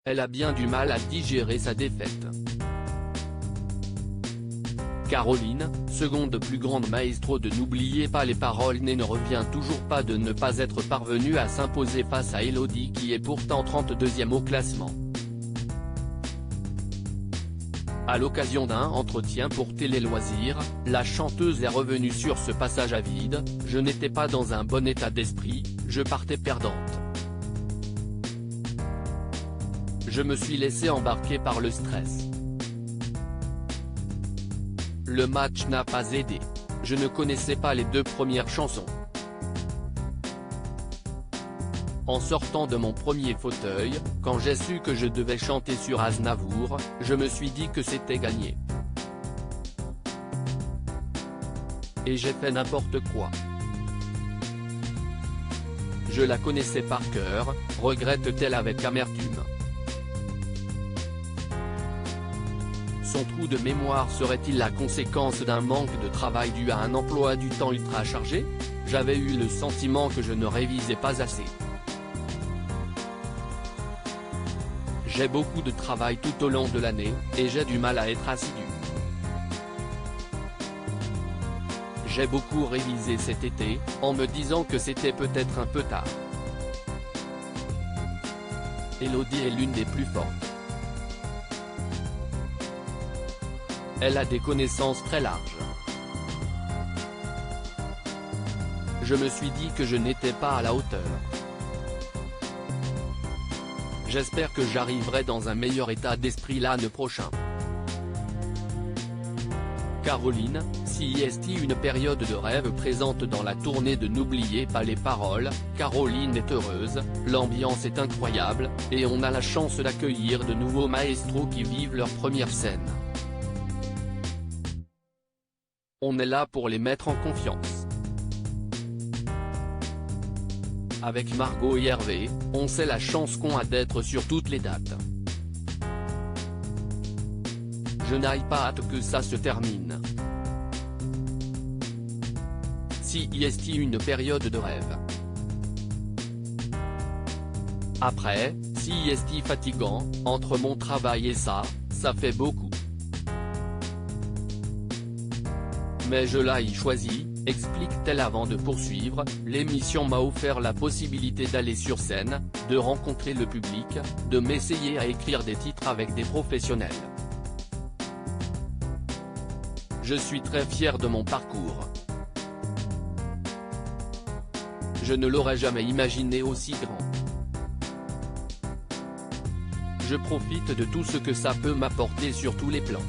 Elle a bien du mal à digérer sa défaite. Caroline, seconde plus grande maestro de N'oubliez pas les paroles, ne revient toujours pas de ne pas être parvenue à s'imposer face à Elodie qui est pourtant 32e au classement. À l'occasion d'un entretien pour Télé Loisirs, la chanteuse est revenue sur ce passage à vide: « Je n'étais pas dans un bon état d'esprit, je partais perdante. Je me suis laissée embarquer par le stress. Le match n'a pas aidé. Je ne connaissais pas les 2 premières chansons. En sortant de mon premier fauteuil, quand j'ai su que je devais chanter sur Aznavour, je me suis dit que c'était gagné. Et j'ai fait n'importe quoi. Je la connaissais par cœur », regrette-t-elle avec amertume. Son trou de mémoire serait-il la conséquence d'un manque de travail dû à un emploi du temps ultra chargé? J'avais eu le sentiment que je ne révisais pas assez. J'ai beaucoup de travail tout au long de l'année, et j'ai du mal à être assidu. J'ai beaucoup révisé cet été, en me disant que c'était peut-être un peu tard. Elodie est l'une des plus fortes. Elle a des connaissances très larges. Je me suis dit que je n'étais pas à la hauteur. J'espère que j'arriverai dans un meilleur état d'esprit l'année prochaine. Caroline, CIST une période de rêve présente dans la tournée de N'oubliez pas les paroles. Caroline est heureuse, l'ambiance est incroyable, et on a la chance d'accueillir de nouveaux maestros qui vivent leur première scène. On est là pour les mettre en confiance. Avec Margot et Hervé, on sait la chance qu'on a d'être sur toutes les dates. Je n'ai pas hâte que ça se termine. CIST une période de rêve. Après, CIST fatigant, entre mon travail et ça fait beaucoup. Mais je l'ai choisi, explique-t-elle avant de poursuivre. L'émission m'a offert la possibilité d'aller sur scène, de rencontrer le public, de m'essayer à écrire des titres avec des professionnels. Je suis très fier de mon parcours. Je ne l'aurais jamais imaginé aussi grand. Je profite de tout ce que ça peut m'apporter sur tous les plans.